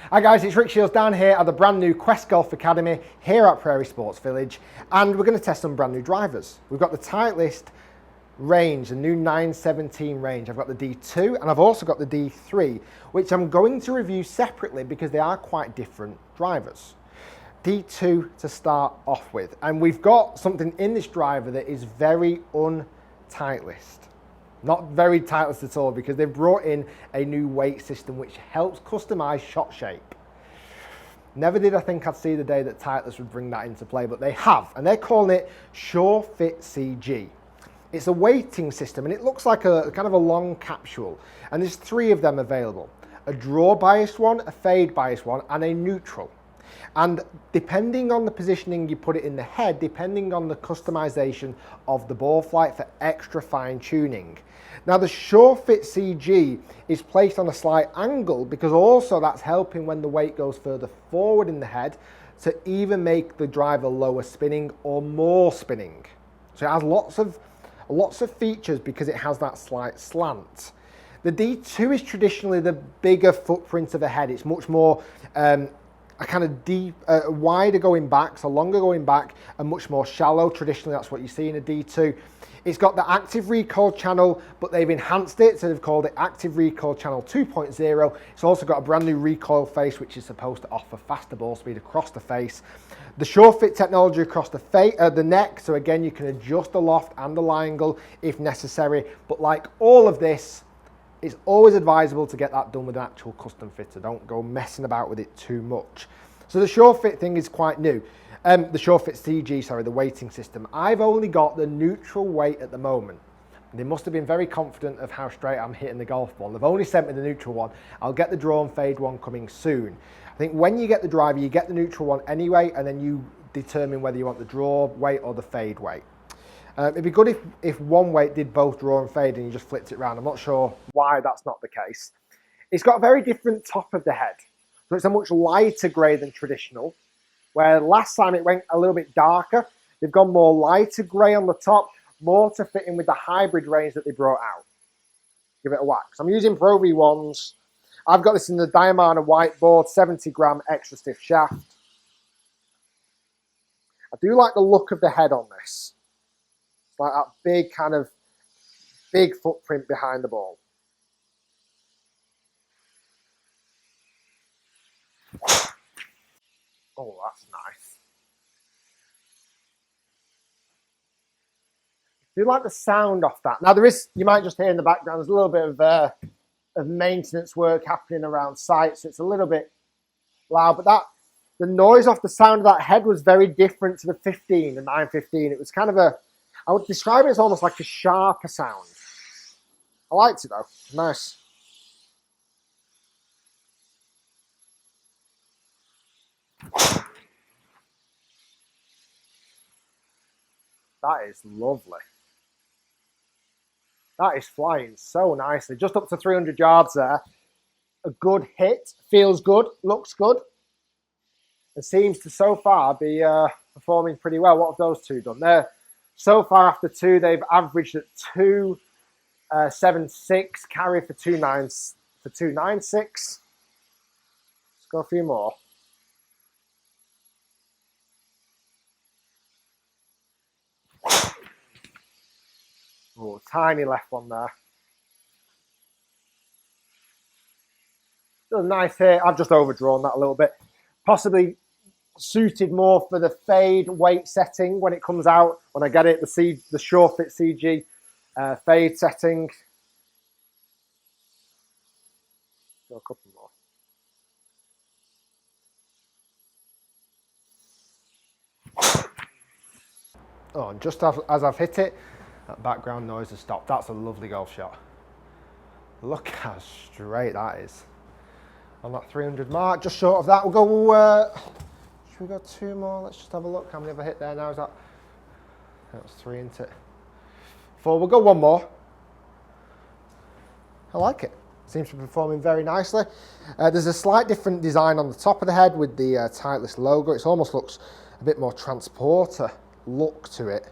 Hi guys, it's Rick Shiels down here at the brand new Quest Golf Academy here at Prairie Sports Village, and we're going to test some brand new drivers. We've got the Titleist range, the new 917 range. I've got the D2 and I've also got the D3, which I'm going to review separately because they are quite different drivers. D2 to start off with, and we've got something in this driver that is very un-Titleist. Not very Titleist at all, because they've brought in a new weight system which helps customize shot shape. Never did I think I'd see the day that Titleist would bring that into play, but they have, and they're calling it Sure Fit CG. It's a weighting system, and it looks like a kind of a long capsule, and there's 3 of them available: a draw biased one, a fade biased one, and a neutral. And depending on the positioning you put it in the head, depending on the customization of the ball flight for extra fine tuning. Now the Sure Fit CG is placed on a slight angle because also that's helping when the weight goes further forward in the head to even make the driver lower spinning or more spinning. So it has lots of features because it has that slight slant. The D2 is traditionally the bigger footprint of the head. It's much more a kind of deep, wider going back, so longer going back and much more shallow. Traditionally, that's what you see in a D2. It's got the active recoil channel, but they've enhanced it, so they've called it Active Recoil Channel 2.0. It's also got a brand new recoil face, which is supposed to offer faster ball speed across the face. The Sure Fit technology across the neck, so again, you can adjust the loft and the lie angle if necessary. But like all of this, it's always advisable to get that done with an actual custom fitter. Don't go messing about with it too much. So the Sure Fit thing is quite new. The Sure Fit CG, sorry, the weighting system. I've only got the neutral weight at the moment. They must have been very confident of how straight I'm hitting the golf ball. They've only sent me the neutral one. I'll get the draw and fade one coming soon. I think when you get the driver, you get the neutral one anyway, and then you determine whether you want the draw weight or the fade weight. It'd be good if one weight did both draw and fade and you just flipped it around. I'm not sure why that's not the case. It's got a very different top of the head. So it's a much lighter grey than traditional, where last time it went a little bit darker. They've gone more lighter grey on the top, more to fit in with the hybrid range that they brought out. Give it a whack. So I'm using Pro V1s. I've got this in the Diamana white board, 70 gram extra stiff shaft. I do like the look of the head on this. Like that big kind of big footprint behind the ball. Oh, that's nice. I do like the sound off that. Now there is, you might just hear in the background, there's a little bit of maintenance work happening around site, so it's a little bit loud, but the noise off the sound of that head was very different to the 915. It was kind of I would describe it as almost like a sharper sound. I liked it though, nice. That is lovely. That is flying so nicely. Just up to 300 yards there. A good hit, feels good, looks good. It seems to so far be performing pretty well. What have those two done? So far after 2, they've averaged at 2.76, carry for 2.96. Let's go a few more. Oh, tiny left one there. Still a nice hit. I've just overdrawn that a little bit. Possibly suited more for the fade weight setting when it comes out. When I get it, the Sure Fit CG fade setting. Go a couple more. Oh, and just as I've hit it, that background noise has stopped. That's a lovely golf shot. Look how straight that is. On that 300 mark, just short of that. We'll go, should we go 2 more? Let's just have a look. How many have I hit there now? Is that was 3, isn't it? 4, we'll go 1 more. I like it. Seems to be performing very nicely. There's a slight different design on the top of the head with the Titleist logo. It almost looks a bit more transporter look to it.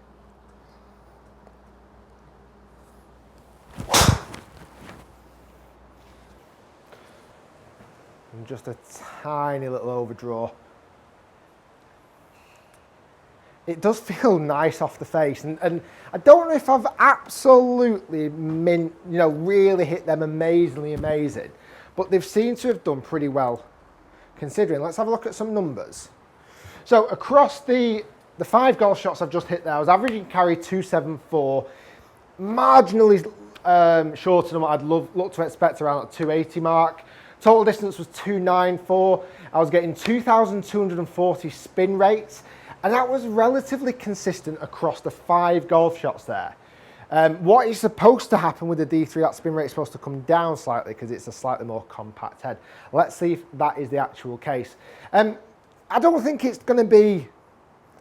and just a tiny little overdraw. It does feel nice off the face, and I don't know if I've absolutely really hit them amazingly amazing, but they've seemed to have done pretty well considering. Let's have a look at some numbers. So across the 5 golf shots I've just hit there, I was averaging carry 274, marginally shorter than what I'd look to expect around the 280 mark. Total distance was 294. I was getting 2,240 spin rates, and that was relatively consistent across the 5 golf shots there. What is supposed to happen with the D3, that spin rate is supposed to come down slightly because it's a slightly more compact head. Let's see if that is the actual case. I don't think it's going to be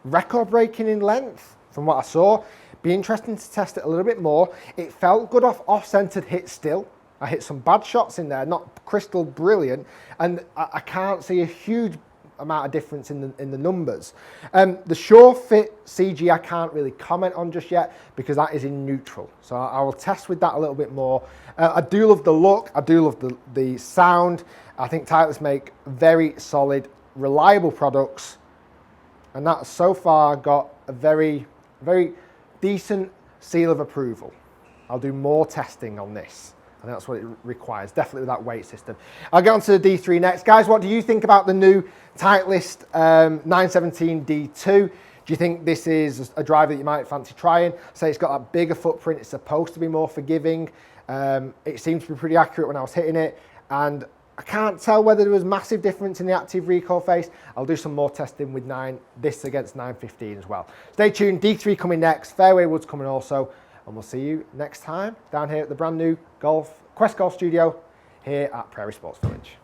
record breaking in length from what I saw. Be interesting to test it a little bit more. It felt good off-centered hits still. I hit some bad shots in there, not crystal brilliant, and I can't see a huge amount of difference in the numbers. The Sure Fit CG I can't really comment on just yet because that is in neutral. So I will test with that a little bit more. I do love the look. I do love the sound. I think Titleist make very solid, reliable products, and that's so far got a very, very decent seal of approval. I'll do more testing on this. I think that's what it requires, definitely with that weight system. I'll get on to the D3 next. Guys, what do you think about the new Titleist 917 D2? Do you think this is a driver that you might fancy trying? Say it's got that bigger footprint, it's supposed to be more forgiving. It seems to be pretty accurate when I was hitting it, and I can't tell whether there was massive difference in the active recoil face. I'll do some more testing with this against 915 as well. Stay tuned, D3 coming next, fairway woods coming also, and we'll see you next time down here at the brand new Quest Golf Studio here at Prairie Sports Village.